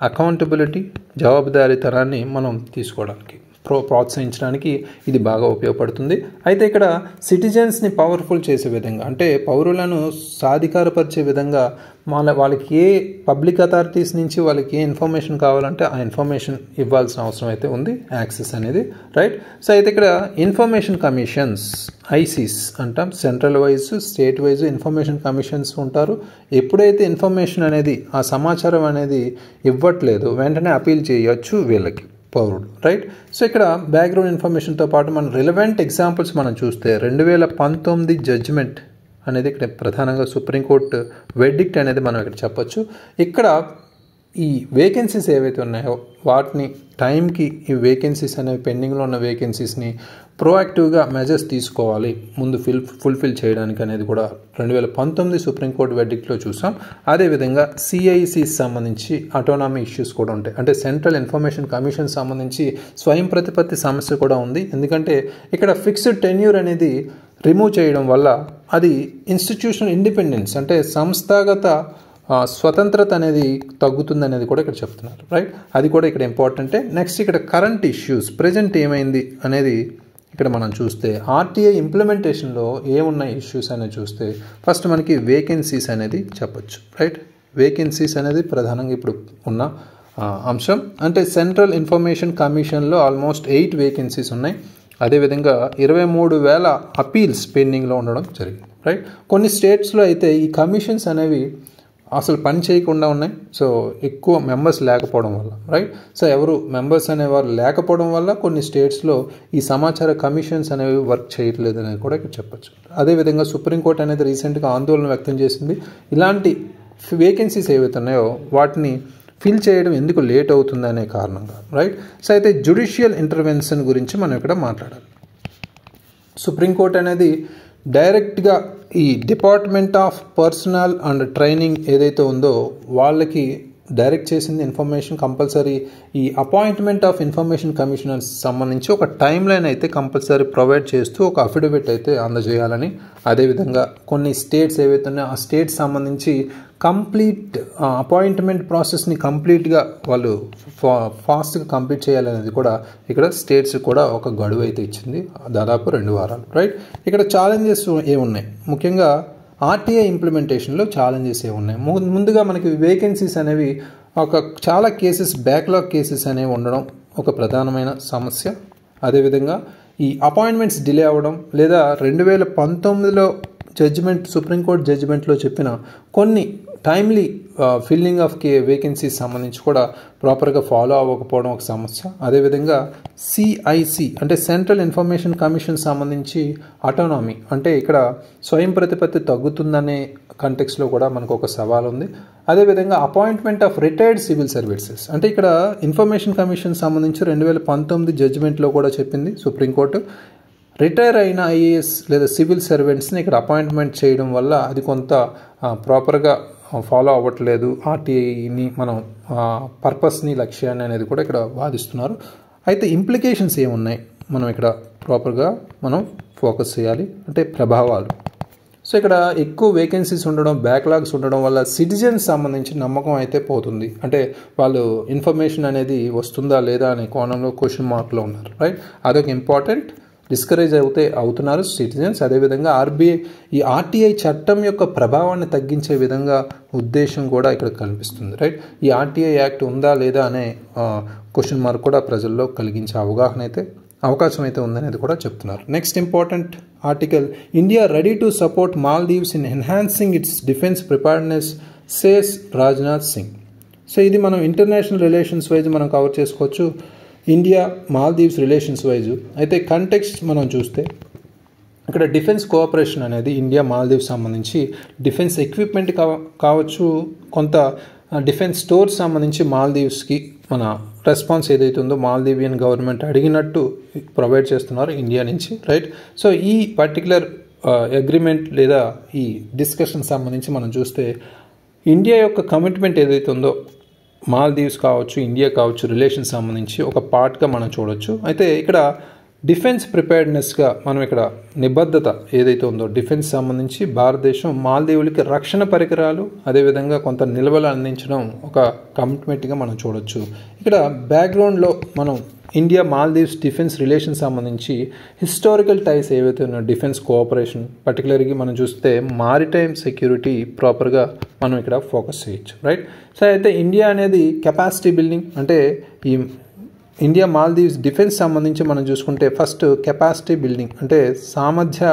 అకౌంటబిలిటీ, జవాబుదారీతనాన్ని మనం తీసుకోవడానికి ప్రోత్సహించడానికి ఇది బాగా ఉపయోగపడుతుంది. అయితే ఇక్కడ సిటిజన్స్ని పవర్ఫుల్ చేసే విధంగా అంటే పౌరులను సాధికారపరిచే విధంగా వాళ్ళకి ఏ పబ్లిక్ అథారిటీస్ నుంచి వాళ్ళకి ఏ ఇన్ఫర్మేషన్ కావాలంటే ఆ ఇన్ఫర్మేషన్ ఇవ్వాల్సిన అవసరం అయితే ఉంది, యాక్సెస్ అనేది, రైట్. సో అయితే ఇక్కడ ఇన్ఫర్మేషన్ కమిషన్స్ ఐసీస్ అంటాం, central wise state wise information commissions ఉంటారు. ఎప్పుడైతే ఇన్ఫర్మేషన్ అనేది ఆ సమాచారం అనేది ఇవ్వట్లేదు వెంటనే అపీల్ చేయొచ్చు వీళ్ళకి పౌరుడు, రైట్. సో ఇక్కడ బ్యాక్గ్రౌండ్ ఇన్ఫర్మేషన్తో పాటు మన రిలవెంట్ ఎగ్జాంపుల్స్ మనం చూస్తే 2019 జడ్జిమెంట్ అనేది ఇక్కడ ప్రధానంగా సుప్రీంకోర్టు వెర్డిక్ట్ అనేది మనం ఇక్కడ చెప్పొచ్చు. ఇక్కడ ఈ వేకెన్సీస్ ఏవైతే ఉన్నాయో వాటిని టైంకి ఈ వేకెన్సీస్ అనేవి పెండింగ్లో ఉన్న వేకెన్సీస్ని ప్రోయాక్టివ్గా మెజర్స్ తీసుకోవాలి ముందు ఫుల్ఫిల్ చేయడానికి అనేది కూడా 2019 సుప్రీంకోర్టు వెర్డిక్ట్లో చూసాం. అదేవిధంగా సిఐసికి సంబంధించి అటోనామీ ఇష్యూస్ కూడా ఉంటాయి. అంటే సెంట్రల్ ఇన్ఫర్మేషన్ కమిషన్ సంబంధించి స్వయం ప్రతిపత్తి సమస్య కూడా ఉంది. ఎందుకంటే ఇక్కడ ఫిక్స్డ్ టెన్యూర్ అనేది రిమూవ్ చేయడం వల్ల అది ఇన్స్టిట్యూషనల్ ఇండిపెండెన్స్ అంటే సంస్థాగత స్వతంత్రత అనేది తగ్గుతుంది అనేది కూడా ఇక్కడ చెప్తున్నారు. రైట్, అది కూడా ఇక్కడ ఇంపార్టెంటే. నెక్స్ట్ ఇక్కడ కరెంట్ ఇష్యూస్ ప్రజెంట్ ఏమైంది అనేది ఇక్కడ మనం చూస్తే ఆర్టీఐ ఇంప్లిమెంటేషన్లో ఏమున్నాయి ఇష్యూస్ అనేది చూస్తే ఫస్ట్ మనకి వేకెన్సీస్ అనేది చెప్పొచ్చు. రైట్, వేకెన్సీస్ అనేది ప్రధానంగా ఇప్పుడు ఉన్న అంశం. అంటే సెంట్రల్ ఇన్ఫర్మేషన్ కమిషన్లో ఆల్మోస్ట్ 8 వేకెన్సీస్ ఉన్నాయి. అదేవిధంగా 23,000 అపీల్స్ పెండింగ్లో ఉండడం జరిగింది. రైట్, కొన్ని స్టేట్స్లో అయితే ఈ కమిషన్స్ అనేవి అసలు పని చేయకుండా ఉన్నాయి. సో ఎక్కువ మెంబర్స్ లేకపోవడం వల్ల. రైట్, సో ఎవరు మెంబర్స్ అనేవారు లేకపోవడం వల్ల కొన్ని స్టేట్స్లో ఈ సమాచార కమిషన్స్ అనేవి వర్క్ చేయట్లేదు అనేది కూడా ఇక్కడ చెప్పచ్చు. అదేవిధంగా సుప్రీంకోర్టు అనేది రీసెంట్గా ఆందోళన వ్యక్తం చేసింది. ఇలాంటి వేకెన్సీస్ ఏవైతే ఉన్నాయో వాటిని ఫిల్ చేయడం ఎందుకు లేట్ అవుతుంది అనే కారణంగా. రైట్, సో అయితే జ్యుడిషియల్ ఇంటర్వెన్షన్ గురించి మనం ఇక్కడ మాట్లాడాలి. సుప్రీంకోర్టు అనేది డైరెక్ట్గా ఈ department of personal and training ఏదైతే ఉందో వాళ్ళకి డైరెక్ట్ చేసింది ఇన్ఫర్మేషన్ కంపల్సరీ ఈ అపాయింట్మెంట్ ఆఫ్ ఇన్ఫర్మేషన్ కమిషనర్స్ సంబంధించి ఒక టైం లైన్ అయితే కంపల్సరీ ప్రొవైడ్ చేస్తూ ఒక అఫిడవిట్ అయితే అందజేయాలని. అదేవిధంగా కొన్ని స్టేట్స్ ఏవైతే ఉన్నాయో ఆ స్టేట్స్ సంబంధించి కంప్లీట్ అపాయింట్మెంట్ ప్రాసెస్ని కంప్లీట్గా వాళ్ళు ఫాస్ట్గా కంప్లీట్ చేయాలనేది కూడా ఇక్కడ స్టేట్స్ కూడా ఒక గడువు అయితే ఇచ్చింది, దాదాపు 2 వారాలు. రైట్, ఇక్కడ ఛాలెంజెస్ ఏమున్నాయి ముఖ్యంగా ఆర్టీఐ ఇంప్లిమెంటేషన్లో ఛాలెంజెస్ ఏమున్నాయి. ముందుగా మనకి వేకెన్సీస్ అనేవి చాలా కేసెస్ బ్యాక్లాగ్ కేసెస్ అనేవి ఉండడం ఒక ప్రధానమైన సమస్య. అదేవిధంగా ఈ అపాయింట్మెంట్స్ డిలే అవ్వడం లేదా 2019లో జడ్జిమెంట్ సుప్రీంకోర్టు జడ్జిమెంట్లో చెప్పిన కొన్ని టైమ్లీ ఫిల్లింగ్ ఆఫ్ వేకెన్సీస్ సంబంధించి కూడా ప్రాపర్గా ఫాలో అవ్వకపోవడం ఒక సమస్య. అదేవిధంగా సిఐసి అంటే సెంట్రల్ ఇన్ఫర్మేషన్ కమిషన్ సంబంధించి అటోనామీ అంటే ఇక్కడ స్వయం ప్రతిపత్తి తగ్గుతుందనే కంటెక్స్లో కూడా మనకు ఒక సవాల్ ఉంది. అదేవిధంగా appointment of retired civil services అంటే ఇక్కడ ఇన్ఫర్మేషన్ కమిషన్ సంబంధించి 2019 జడ్జిమెంట్లో కూడా చెప్పింది సుప్రీంకోర్టు రిటైర్ అయిన ఐఏఎస్ లేదా సివిల్ సర్వెంట్స్ని ఇక్కడ అపాయింట్మెంట్ చేయడం వల్ల అది కొంత ప్రాపర్గా ఫాలో అవ్వట్లేదు ఆర్టీఐని మనం పర్పస్ని లక్ష్యాన్ని అనేది కూడా ఇక్కడ వాదిస్తున్నారు. అయితే ఇంప్లికేషన్స్ ఏమున్నాయి మనం ఇక్కడ ప్రాపర్గా మనం ఫోకస్ చేయాలి అంటే ప్రభావాలు. సో ఇక్కడ ఎక్కువ వేకెన్సీస్ ఉండడం బ్యాక్లాగ్స్ ఉండడం వల్ల సిటిజన్స్ సంబంధించి నమ్మకం అయితే పోతుంది. అంటే వాళ్ళు ఇన్ఫర్మేషన్ అనేది వస్తుందా లేదా అనే కోణంలో క్వశ్చన్ మార్క్లో ఉన్నారు. రైట్, అదొక ఇంపార్టెంట్ డిస్కరేజ్ అవుతున్నారు సిటిజన్స్. అదేవిధంగా ఈ ఆర్టీఐ చట్టం యొక్క ప్రభావాన్ని తగ్గించే విధంగా ఉద్దేశం కూడా ఇక్కడ కనిపిస్తుంది. రైట్, ఈ ఆర్టీఐ యాక్ట్ ఉందా లేదా అనే క్వశ్చన్ మార్క్ కూడా ప్రజల్లో కలిగించే అవకాశం అయితే ఉందనేది కూడా చెప్తున్నారు. Next important article India ready to support Maldives in enhancing it's defence preparedness says Rajnath Singh. So ఇది మనం ఇంటర్నేషనల్ రిలేషన్స్ వైజ్ మనం కవర్ చేసుకోవచ్చు. ఇండియా మాల్దీవ్స్ రిలేషన్స్ వైజ్ అయితే కంటెక్స్ట్ మనం చూస్తే ఇక్కడ డిఫెన్స్ కోఆపరేషన్ అనేది ఇండియా మాల్దీవ్స్ సంబంధించి డిఫెన్స్ ఎక్విప్మెంట్ కావచ్చు కొంత డిఫెన్స్ స్టోర్స్ సంబంధించి మాల్దీవ్స్కి మన రెస్పాన్స్ ఏదైతే ఉందో మాల్దీవియన్ గవర్నమెంట్ అడిగినట్టు ప్రొవైడ్ చేస్తున్నారు ఇండియా నుంచి. రైట్, సో ఈ పర్టికులర్ అగ్రిమెంట్ లేదా ఈ డిస్కషన్ సంబంధించి మనం చూస్తే ఇండియా యొక్క కమిట్మెంట్ ఏదైతే ఉందో మాల్దీవ్స్ కావచ్చు ఇండియా కావచ్చు రిలేషన్స్ సంబంధించి ఒక పార్ట్గా మనం చూడొచ్చు. అయితే ఇక్కడ డిఫెన్స్ ప్రిపేర్డ్నెస్గా మనం ఇక్కడ నిబద్ధత ఏదైతే ఉందో డిఫెన్స్ సంబంధించి భారతదేశం మాల్దీవులకి రక్షణ పరికరాలు అదేవిధంగా కొంత నిల్వలు అందించడం ఒక కమిట్మెంట్గా మనం చూడొచ్చు. ఇక్కడ బ్యాక్గ్రౌండ్లో మనం ఇండియా మాల్దీవ్స్ డిఫెన్స్ రిలేషన్ సంబంధించి హిస్టారికల్ టైస్ ఏవైతే ఉన్నాయో డిఫెన్స్ కోఆపరేషన్ పర్టికులర్గా మనం చూస్తే మారిటైమ్ సెక్యూరిటీ ప్రాపర్గా మనం ఇక్కడ ఫోకస్ చేయొచ్చు. రైట్, సో అయితే ఇండియా అనేది కెపాసిటీ బిల్డింగ్ అంటే ఈ ఇండియా మాల్దీవ్స్ డిఫెన్స్ సంబంధించి మనం చూసుకుంటే ఫస్ట్ కెపాసిటీ బిల్డింగ్ అంటే సామర్థ్య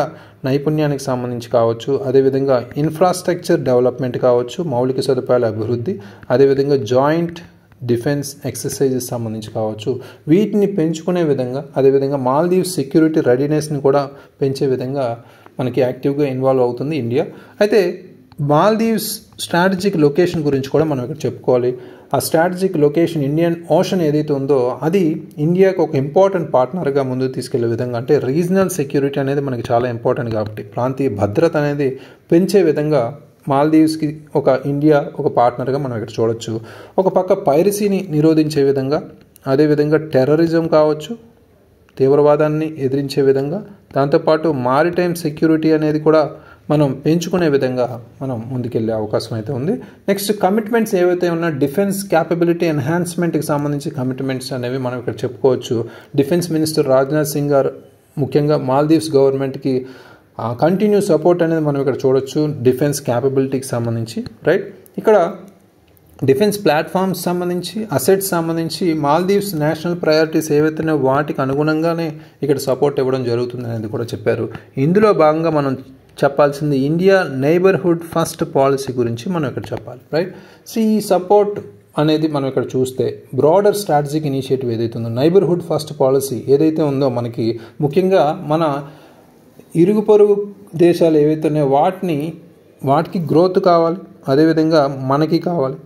నైపుణ్యానికి సంబంధించి కావచ్చు, అదేవిధంగా ఇన్ఫ్రాస్ట్రక్చర్ డెవలప్మెంట్ కావచ్చు, మౌలిక సదుపాయాల అభివృద్ధి, అదేవిధంగా జాయింట్ డిఫెన్స్ ఎక్సర్సైజెస్ సంబంధించి కావచ్చు, వీటిని పెంచుకునే విధంగా అదేవిధంగా మాల్దీవ్స్ సెక్యూరిటీ రెడీనెస్ని కూడా పెంచే విధంగా మనకి యాక్టివ్గా ఇన్వాల్వ్ అవుతుంది ఇండియా. అయితే మాల్దీవ్స్ స్ట్రాటజిక్ లొకేషన్ గురించి కూడా మనం ఇక్కడ చెప్పుకోవాలి. ఆ స్ట్రాటజిక్ లొకేషన్ ఇండియన్ ఓషన్ ఏదైతే ఉందో అది ఇండియాకు ఒక ఇంపార్టెంట్ పార్ట్నర్గా ముందుకు తీసుకెళ్లే విధంగా, అంటే రీజనల్ సెక్యూరిటీ అనేది మనకి చాలా ఇంపార్టెంట్ కాబట్టి ప్రాంతీయ భద్రత అనేది పెంచే విధంగా మాల్దీవ్స్కి ఇండియా ఒక పార్ట్నర్గా మనం ఇక్కడ చూడొచ్చు. ఒక పక్క పైరసీని నిరోధించే విధంగా, అదేవిధంగా టెర్రరిజం కావచ్చు, తీవ్రవాదాన్ని ఎదిరించే విధంగా, దాంతోపాటు మారిటైమ్ సెక్యూరిటీ అనేది కూడా మనం పెంచుకునే విధంగా మనం ముందుకెళ్ళే అవకాశం అయితే ఉంది. నెక్స్ట్ కమిట్మెంట్స్ ఏవైతే ఉన్నా డిఫెన్స్ క్యాపబిలిటీ ఎన్హాన్స్మెంట్కి సంబంధించి కమిట్మెంట్స్ అనేవి మనం ఇక్కడ చెప్పుకోవచ్చు. డిఫెన్స్ మినిస్టర్ రాజ్నాథ్ సింగ్ గారు ముఖ్యంగా మాల్దీవ్స్ గవర్నమెంట్కి కంటిన్యూ సపోర్ట్ అనేది మనం ఇక్కడ చూడొచ్చు డిఫెన్స్ క్యాపబిలిటీకి సంబంధించి, రైట్. ఇక్కడ డిఫెన్స్ ప్లాట్ఫామ్స్ సంబంధించి, అసెట్స్ సంబంధించి మాల్దీవ్స్ నేషనల్ ప్రయారిటీస్ ఏవైతున్నాయో వాటికి అనుగుణంగానే ఇక్కడ సపోర్ట్ ఇవ్వడం జరుగుతుంది అనేది కూడా చెప్పారు. ఇందులో భాగంగా మనం చెప్పాల్సింది ఇండియా నైబర్హుడ్ ఫస్ట్ పాలసీ గురించి మనం ఇక్కడ చెప్పాలి, రైట్. సో ఈ సపోర్ట్ అనేది మనం ఇక్కడ చూస్తే బ్రాడర్ స్ట్రాటజిక్ ఇనిషియేటివ్ ఏదైతే ఉందో, నైబర్హుడ్ ఫస్ట్ పాలసీ ఏదైతే ఉందో, మనకి ముఖ్యంగా మన ఇరుగు పొరుగు దేశాలు ఏవైతే ఉన్నాయో వాటికి గ్రోత్ కావాలి, అదేవిధంగా మనకి కావాలి,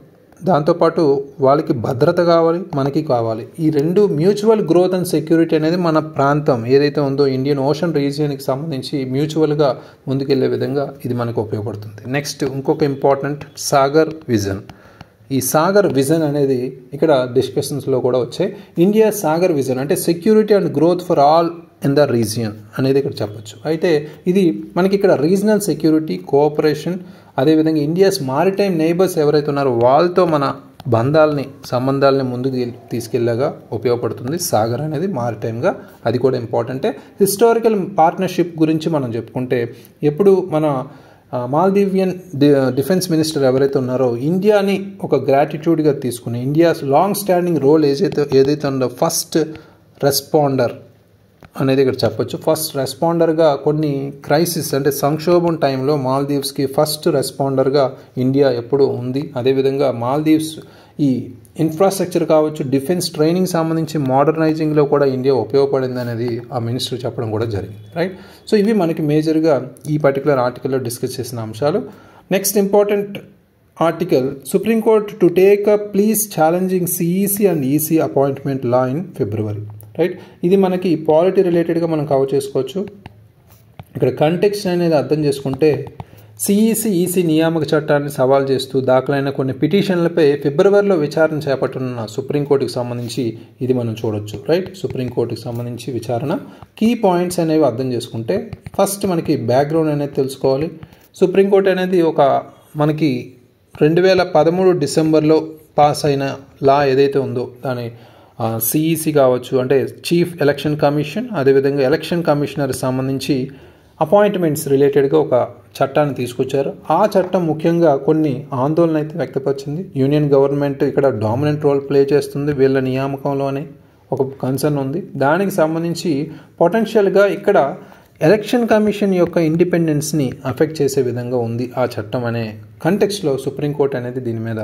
దాంతోపాటు వాళ్ళకి భద్రత కావాలి, మనకి కావాలి. ఈ రెండు మ్యూచువల్ గ్రోత్ అండ్ సెక్యూరిటీ అనేది మన ప్రాంతం ఏదైతే ఉందో ఇండియన్ ఓషన్ రీజియన్కి సంబంధించి మ్యూచువల్గా ముందుకెళ్లే విధంగా ఇది మనకు ఉపయోగపడుతుంది. నెక్స్ట్ ఇంకొక ఇంపార్టెంట్ సాగర్ విజన్. ఈ సాగర్ విజన్ అనేది ఇక్కడ డిస్కషన్స్లో కూడా వచ్చాయి. ఇండియా సాగర్ విజన్ అంటే security and growth for all in the region అనేది ఇక్కడ చెప్పొచ్చు. అయితే ఇది మనకి ఇక్కడ రీజనల్ సెక్యూరిటీ, కోఆపరేషన్, అదేవిధంగా ఇండియాస్ మారిటైమ్ నైబర్స్ ఎవరైతే ఉన్నారో వాళ్ళతో మన సంబంధాలని ముందుకు తీసుకెళ్లేగా ఉపయోగపడుతుంది సాగర్ అనేది మారిటైమ్గా. అది కూడా ఇంపార్టెంటే. హిస్టారికల్ పార్ట్నర్షిప్ గురించి మనం చెప్పుకుంటే ఎప్పుడు మన మాల్దీవియన్ డిఫెన్స్ మినిస్టర్ ఎవరైతే ఉన్నారో ఇండియాని ఒక గ్రాటిట్యూడ్గా తీసుకుని ఇండియాస్ లాంగ్ స్టాండింగ్ రోల్ ఏదైతే ఉందో ఫస్ట్ రెస్పాండర్ అనేది ఇక్కడ చెప్పొచ్చు. ఫస్ట్ రెస్పాండర్గా కొన్ని క్రైసిస్ అంటే సంక్షోభం టైంలో మాల్దీవ్స్కి ఫస్ట్ రెస్పాండర్గా ఇండియా ఎప్పుడూ ఉంది. అదేవిధంగా మాల్దీవ్స్ ఈ ఇన్ఫ్రాస్ట్రక్చర్ కావచ్చు, డిఫెన్స్ ట్రైనింగ్ సంబంధించి మోడర్నైజింగ్లో కూడా ఇండియా ఉపయోగపడింది అనేది ఆ మినిస్టర్ చెప్పడం కూడా జరిగింది, రైట్. సో ఇవి మనకి మేజర్గా ఈ పర్టికులర్ ఆర్టికల్లో డిస్కస్ చేసిన అంశాలు. Next important article, supreme court to take up please challenging CEC and EC appointment law in February, right. ఇది మనకి పాలిటీ రిలేటెడ్గా మనం కవర్ చేసుకోవచ్చు. ఇక్కడ కంటెక్స్ట్ అనేది అర్థం చేసుకుంటే సిఈసి ఈసీ నియామక చట్టాన్ని సవాల్ చేస్తూ దాఖలైన కొన్ని పిటిషన్లపై ఫిబ్రవరిలో విచారణ చేపట్టనున్న సుప్రీంకోర్టుకి సంబంధించి ఇది మనం చూడొచ్చు, రైట్. సుప్రీంకోర్టుకి సంబంధించి విచారణ కీ పాయింట్స్ అనేవి అర్థం చేసుకుంటే ఫస్ట్ మనకి బ్యాక్గ్రౌండ్ అనేది తెలుసుకోవాలి. సుప్రీంకోర్టు అనేది మనకి 2013 డిసెంబర్లో పాస్ అయిన లా ఏదైతే ఉందో దాని సిఈసి కావచ్చు, అంటే చీఫ్ ఎలక్షన్ కమిషన్, అదేవిధంగా ఎలక్షన్ కమిషనర్ సంబంధించి అపాయింట్మెంట్స్ రిలేటెడ్గా ఒక చట్టాన్ని తీసుకొచ్చారు. ఆ చట్టం ముఖ్యంగా కొన్ని ఆందోళన అయితే వ్యక్తపరిచింది. యూనియన్ గవర్నమెంట్ ఇక్కడ డామినెంట్ రోల్ ప్లే చేస్తుంది వీళ్ళ నియామకంలోనే ఒక కన్సర్న్ ఉంది. దానికి సంబంధించి పొటెన్షియల్గా ఇక్కడ ఎలక్షన్ కమిషన్ యొక్క ఇండిపెండెన్స్ని అఫెక్ట్ చేసే విధంగా ఉంది ఆ చట్టం అనే కంటెక్స్ట్లో సుప్రీంకోర్టు అనేది దీని మీద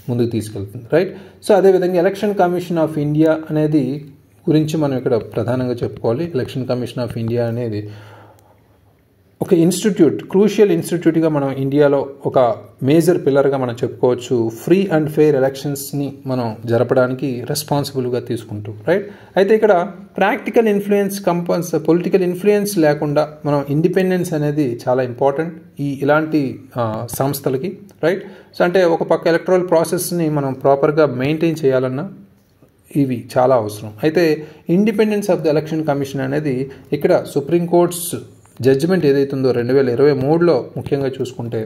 ముందుకు తీసుకెళ్తుంది, రైట్. సో అదేవిధంగా ఎలక్షన్ కమిషన్ ఆఫ్ ఇండియా అనేది గురించి మనం ఇక్కడ ప్రధానంగా చెప్పుకోవాలి. ఎలక్షన్ కమిషన్ ఆఫ్ ఇండియా అనేది ఒక ఇన్స్టిట్యూట్, క్రూషియల్ ఇన్స్టిట్యూట్గా మనం ఇండియాలో ఒక మేజర్ పిల్లర్గా మనం చెప్పుకోవచ్చు. ఫ్రీ అండ్ ఫెయిర్ ఎలక్షన్స్ని మనం జరపడానికి రెస్పాన్సిబుల్గా తీసుకుంటూ, రైట్. అయితే ఇక్కడ ప్రాక్టికల్ ఇన్ఫ్లుయెన్స్ పొలిటికల్ ఇన్ఫ్లుయెన్స్ లేకుండా మనం ఇండిపెండెన్స్ అనేది చాలా ఇంపార్టెంట్ ఇలాంటి సంస్థలకి, రైట్. సో అంటే ఒక పక్క ఎలక్టరల్ ప్రాసెస్ని మనం ప్రాపర్గా మెయింటైన్ చేయాలన్నా ఇవి చాలా అవసరం. అయితే independence of the election commission అనేది ఇక్కడ సుప్రీంకోర్ట్స్ జడ్జిమెంట్ ఏదైతుందో 2023లో ముఖ్యంగా చూసుకుంటే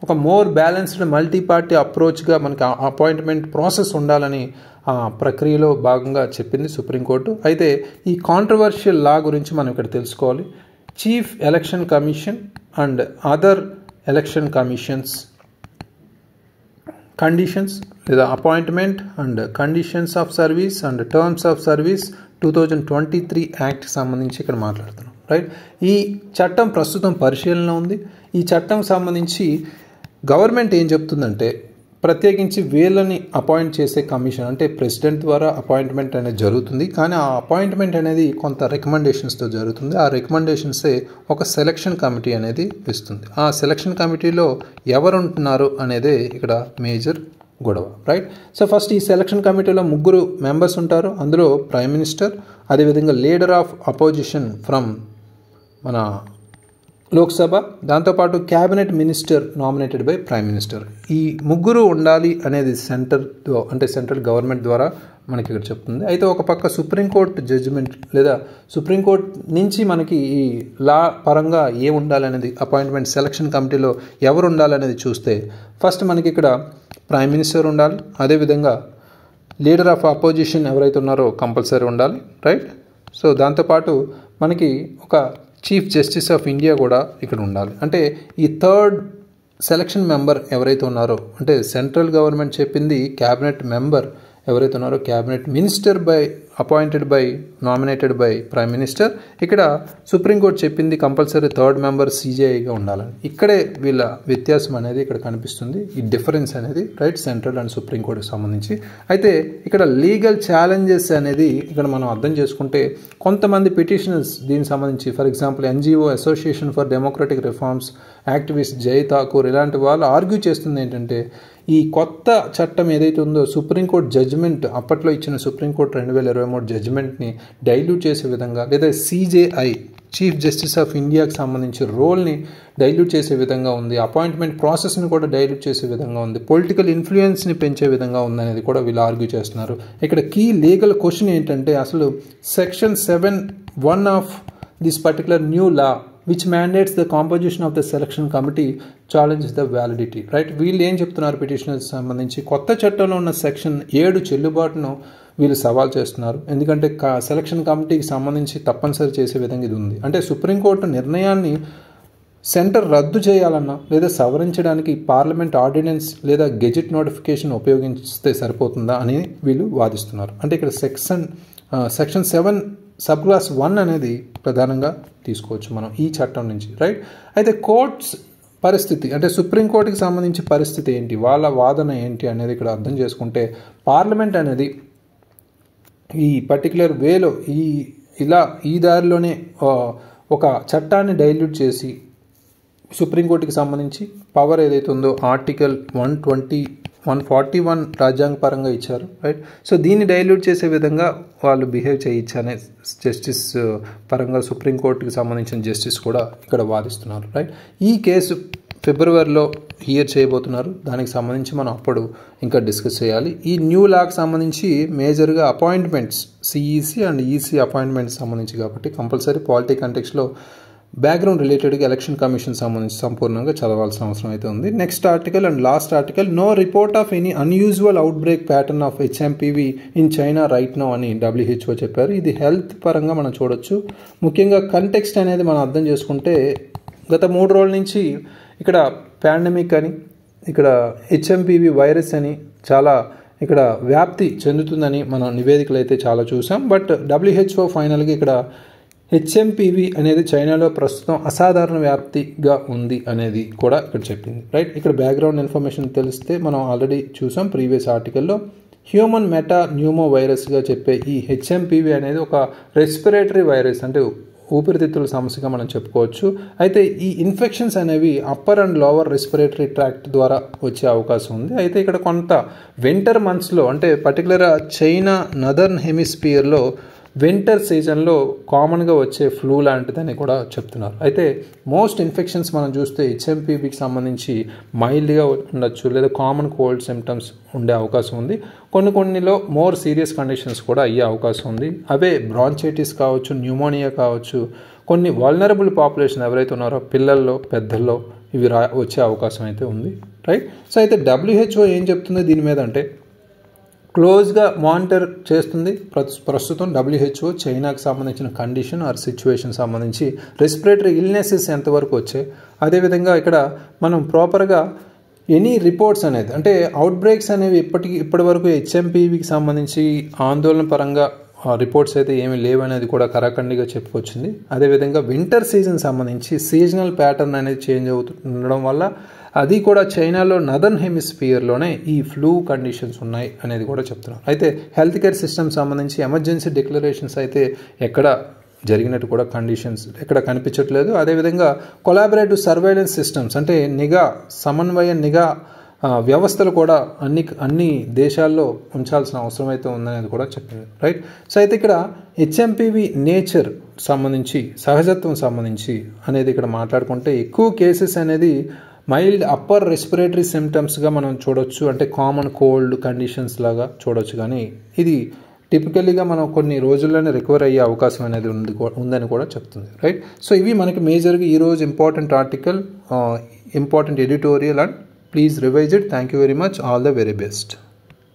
ఒక మోర్ బ్యాలెన్స్డ్ మల్టీ పార్టీ అప్రోచ్గా మనకి అపాయింట్మెంట్ ప్రాసెస్ ఉండాలని ఆ ప్రక్రియలో భాగంగా చెప్పింది సుప్రీంకోర్టు. అయితే ఈ కాంట్రవర్షియల్ లా గురించి మనం ఇక్కడ తెలుసుకోవాలి. Chief election commission and other election commissions conditions లేదా appointment and conditions of service and terms of service 2023 act సంబంధించి ఇక్కడ మాట్లాడుతున్నాం, రైట్. ఈ చట్టం ప్రస్తుతం పరిశీలన ఉంది. ఈ చట్టం సంబంధించి గవర్నమెంట్ ఏం చెప్తుందంటే ప్రత్యేకించి వీళ్ళని అపాయింట్ చేసే కమిషన్ అంటే ప్రెసిడెంట్ ద్వారా అపాయింట్మెంట్ అనేది జరుగుతుంది. కానీ ఆ అపాయింట్మెంట్ అనేది కొంత రికమెండేషన్స్తో జరుగుతుంది. ఆ రికమెండేషన్సే ఒక సెలక్షన్ కమిటీ అనేది ఇస్తుంది. ఆ సెలక్షన్ కమిటీలో ఎవరు ఉంటున్నారు అనేదే ఇక్కడ మేజర్ గొడవ, రైట్. సో ఫస్ట్ ఈ సెలక్షన్ కమిటీలో 3 మెంబర్స్ ఉంటారు. అందులో ప్రైమ్ మినిస్టర్, అదేవిధంగా లీడర్ ఆఫ్ అపోజిషన్ ఫ్రమ్ మన లోక్సభ, దాంతోపాటు cabinet minister nominated by prime minister. ఈ 3 ఉండాలి అనేది సెంట్రల్ గవర్నమెంట్ ద్వారా మనకి ఇక్కడ చెప్తుంది. అయితే ఒక పక్క సుప్రీంకోర్టు జడ్జిమెంట్ లేదా సుప్రీంకోర్టు నుంచి మనకి ఈ లా పరంగా ఉండాలనేది అపాయింట్మెంట్ సెలక్షన్ కమిటీలో ఎవరు ఉండాలనేది చూస్తే ఫస్ట్ మనకి ఇక్కడ ప్రైమ్ మినిస్టర్ ఉండాలి, అదేవిధంగా లీడర్ ఆఫ్ అపోజిషన్ ఎవరైతే ఉన్నారో కంపల్సరీ ఉండాలి, రైట్. సో దాంతోపాటు మనకి ఒక చీఫ్ జస్టిస్ ఆఫ్ ఇండియా కూడా ఇక్కడ ఉండాలి. అంటే ఈ థర్డ్ సెలక్షన్ మెంబర్ ఎవరైతే ఉన్నారో అంటే సెంట్రల్ గవర్నమెంట్ చెప్పింది క్యాబినెట్ మెంబర్ ఎవరైతే ఉన్నారో cabinet minister appointed by nominated by prime minister. ఇక్కడ సుప్రీంకోర్టు చెప్పింది కంపల్సరీ థర్డ్ మెంబర్ సిజేఐగా ఉండాలని. ఇక్కడే వీళ్ళ వ్యత్యాసం అనేది ఇక్కడ కనిపిస్తుంది, ఈ డిఫరెన్స్ అనేది, రైట్, సెంట్రల్ అండ్ సుప్రీంకోర్టుకి సంబంధించి. అయితే ఇక్కడ లీగల్ ఛాలెంజెస్ అనేది ఇక్కడ మనం అర్థం చేసుకుంటే కొంతమంది పిటిషనర్స్ దీనికి సంబంధించి for example NGO association for democratic reforms activist జై ఠాకూర్ ఇలాంటి వాళ్ళు ఆర్గ్యూ చేస్తుంది ఏంటంటే ఈ కొత్త చట్టం ఏదైతే ఉందో సుప్రీంకోర్టు జడ్జిమెంట్ అప్పట్లో ఇచ్చిన సుప్రీంకోర్టు 2023 జడ్జిమెంట్ని డైల్యూట్ చేసే విధంగా లేదా సిజేఐ చీఫ్ జస్టిస్ ఆఫ్ ఇండియాకి సంబంధించి రోల్ని డైల్యూట్ చేసే విధంగా ఉంది, అపాయింట్మెంట్ ప్రాసెస్ని కూడా డైల్యూట్ చేసే విధంగా ఉంది, పొలిటికల్ ఇన్ఫ్లుయెన్స్ని పెంచే విధంగా ఉందనేది కూడా వీళ్ళు ఆర్గ్యూ చేస్తున్నారు. ఇక్కడ కీ లీగల్ క్వశ్చన్ ఏంటంటే అసలు section 7(1) of this particular new law which mandates the composition of the selection committee challenges the validity, right. వీళ్ళు ఏం చెప్తున్నారు పిటిషనర్స్ సంబంధించి కొత్త చట్టంలో ఉన్న సెక్షన్ 7 చెల్లుబాటును వీళ్ళు సవాల్ చేస్తున్నారు. ఎందుకంటే సెలక్షన్ కమిటీకి సంబంధించి తప్పనిసరి చేసే విధంగా ఇది ఉంది. అంటే సుప్రీంకోర్టు నిర్ణయాన్ని సెంటర్ రద్దు చేయాలన్నా లేదా సవరించడానికి పార్లమెంట్ ఆర్డినెన్స్ లేదా గెజెట్ నోటిఫికేషన్ ఉపయోగిస్తే సరిపోతుందా అని వీళ్ళు వాదిస్తున్నారు. అంటే ఇక్కడ సెక్షన్ 7 సబ్ క్లాస్ 1 అనేది ప్రధానంగా తీసుకోవచ్చు మనం ఈ చట్టం నుంచి, రైట్. అయితే కోర్ట్స్ పరిస్థితి అంటే సుప్రీంకోర్టుకి సంబంధించి పరిస్థితి ఏంటి, వాళ్ళ వాదన ఏంటి అనేది ఇక్కడ అర్థం చేసుకుంటే పార్లమెంట్ అనేది ఈ పర్టికులర్ వేలో ఈ దారిలోనే ఒక చట్టాన్ని డైల్యూట్ చేసి సుప్రీంకోర్టుకి సంబంధించి పవర్ ఏదైతే ఉందో ఆర్టికల్ 141 రాజ్యాంగ పరంగా ఇచ్చారు, రైట్. సో దీన్ని డైల్యూట్ చేసే విధంగా వాళ్ళు బిహేవ్ చేయొచ్చనే జస్టిస్ పరంగా సుప్రీంకోర్టుకి సంబంధించిన జస్టిస్ కూడా ఇక్కడ వాదిస్తున్నారు, రైట్. ఈ కేసు ఫిబ్రవరిలో హియర్ చేయబోతున్నారు. దానికి సంబంధించి మనం అప్పుడు ఇంకా డిస్కస్ చేయాలి. ఈ న్యూ లాకి సంబంధించి మేజర్గా appointments CEC and EC appointments సంబంధించి కాబట్టి కంపల్సరీ పాలిటీ కంటెక్స్లో బ్యాక్గ్రౌండ్ రిలేటెడ్గా ఎలక్షన్ కమిషన్ సంబంధించి సంపూర్ణంగా చదవాల్సిన అవసరం అయితే ఉంది. Next article and last article, no report of any unusual outbreak pattern of HMPV in China right now అని WHO చెప్పారు. ఇది హెల్త్ పరంగా మనం చూడొచ్చు. ముఖ్యంగా కంటెక్స్ట్ అనేది మనం అర్థం చేసుకుంటే గత 3 రోజుల నుంచి ఇక్కడ పాండమిక్ అని ఇక్కడ హెచ్ఎంపీవీ వైరస్ అని చాలా ఇక్కడ వ్యాప్తి చెందుతుందని మనం నివేదికలు అయితే చాలా చూసాం. బట్ WHO ఫైనల్గా ఇక్కడ హెచ్ఎంపీవీ అనేది చైనాలో ప్రస్తుతం అసాధారణ వ్యాప్తిగా ఉంది అనేది కూడా ఇక్కడ చెప్పింది, రైట్. ఇక్కడ బ్యాక్గ్రౌండ్ ఇన్ఫర్మేషన్ తెలిస్తే మనం ఆల్రెడీ చూసాం ప్రీవియస్ ఆర్టికల్లో. హ్యూమన్ మెటా న్యూమో వైరస్గా చెప్పే ఈ హెచ్ఎంపీవీ అనేది ఒక రెస్పిరేటరీ వైరస్ అంటే ఊపిరితిత్తుల సమస్యగా మనం చెప్పుకోవచ్చు. అయితే ఈ ఇన్ఫెక్షన్స్ అనేవి upper and lower respiratory tract ద్వారా వచ్చే అవకాశం ఉంది. అయితే ఇక్కడ కొంత వింటర్ మంత్స్లో అంటే పర్టికులర్ చైనా నదర్న్ హెమిస్ఫియర్లో వింటర్ సీజన్లో కామన్గా వచ్చే ఫ్లూ లాంటిదని కూడా చెప్తున్నారు. అయితే మోస్ట్ ఇన్ఫెక్షన్స్ మనం చూస్తే హెచ్ఎంపీవీకి సంబంధించి మైల్డ్గా ఉండొచ్చు లేదా కామన్ కోల్డ్ సిమ్టమ్స్ ఉండే అవకాశం ఉంది. కొన్నిలో మోర్ సీరియస్ కండిషన్స్ కూడా అయ్యే అవకాశం ఉంది. అవే బ్రాంచైటిస్ కావచ్చు, న్యూమోనియా కావచ్చు, కొన్ని వల్నరబుల్ పాపులేషన్ ఎవరైతే ఉన్నారో పిల్లల్లో పెద్దల్లో ఇవి వచ్చే అవకాశం అయితే ఉంది, రైట్. సో అయితే WHO ఏం చెప్తుంది దీని మీద అంటే క్లోజ్గా మానిటర్ చేస్తుంది. ప్రస్తుతం WHO చైనాకి సంబంధించిన కండిషన్ ఆర్ సిచ్యువేషన్ సంబంధించి రెస్పిరేటరీ ఇల్నెసెస్ ఎంతవరకు వచ్చాయి, అదేవిధంగా ఇక్కడ మనం ప్రాపర్గా ఎనీ రిపోర్ట్స్ అనేది అంటే అవుట్ బ్రేక్స్ అనేవి ఇప్పటి వరకు హెచ్ఎంపీవీకి సంబంధించి ఆందోళన పరంగా రిపోర్ట్స్ అయితే ఏమీ లేవనేది కూడా కరాఖండిగా చెప్పుకొచ్చింది. అదేవిధంగా వింటర్ సీజన్ సంబంధించి సీజనల్ ప్యాటర్న్ అనేది చేంజ్ అవుతుండడం వల్ల అది కూడా చైనాలో నదర్న్ హెమిస్ఫియర్లోనే ఈ ఫ్లూ కండిషన్స్ ఉన్నాయి అనేది కూడా చెప్తున్నారు. అయితే హెల్త్ కేర్ సిస్టమ్ సంబంధించి ఎమర్జెన్సీ డిక్లరేషన్స్ అయితే ఎక్కడ జరిగినట్టు కూడా కండిషన్స్ ఎక్కడ కనిపించట్లేదు. అదేవిధంగా కొలాబరేటివ్ సర్వైలెన్స్ సిస్టమ్స్ అంటే సమన్వయ నిఘా వ్యవస్థలు కూడా అన్ని దేశాల్లో ఉంచాల్సిన అవసరం అయితే ఉందనేది కూడా చెప్పింది, రైట్. సో అయితే ఇక్కడ హెచ్ఎంపివి నేచర్ సంబంధించి సహజత్వం సంబంధించి అనేది ఇక్కడ మాట్లాడుకుంటే ఎక్కువ కేసెస్ అనేది మైల్డ్ అప్పర్ రెస్పిరేటరీ సిమ్టమ్స్గా మనం చూడొచ్చు, అంటే కామన్ కోల్డ్ కండిషన్స్ లాగా చూడొచ్చు. కానీ ఇది టిపికల్లీగా మనం కొన్ని రోజుల్లోనే రికవర్ అయ్యే అవకాశం అనేది ఉందని కూడా చెప్తుంది, రైట్. సో ఇవి మనకి మేజర్గా ఈరోజు important article, important editorial, and please revise it. Thank you very much. All the very best.